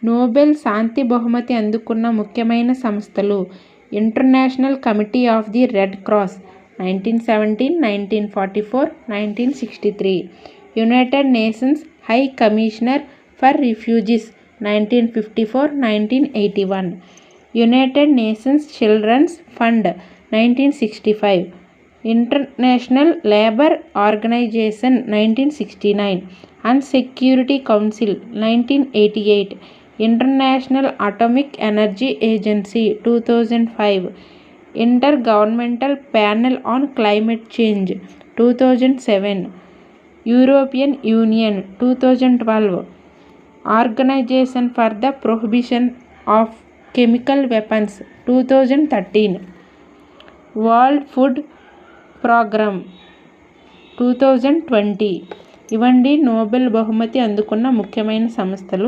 Nobel శాంతి బహుమతి అందుకున్న ముఖ్యమైన సంస్థలు: International Committee of the Red Cross 1917, 1944, 1963, United Nations High Commissioner for Refugees 1954, 1981, United Nations Children's Fund 1965, International Labour Organisation 1969, and Security Council 1988, International Atomic Energy Agency 2005, Intergovernmental Panel on Climate Change 2007, European Union 2012, Organisation for the Prohibition of Chemical Weapons 2013, World Food Programme 2020. ఇవండి Nobel బహుమతి అందుకున్న ముఖ్యమైన సంస్థలు.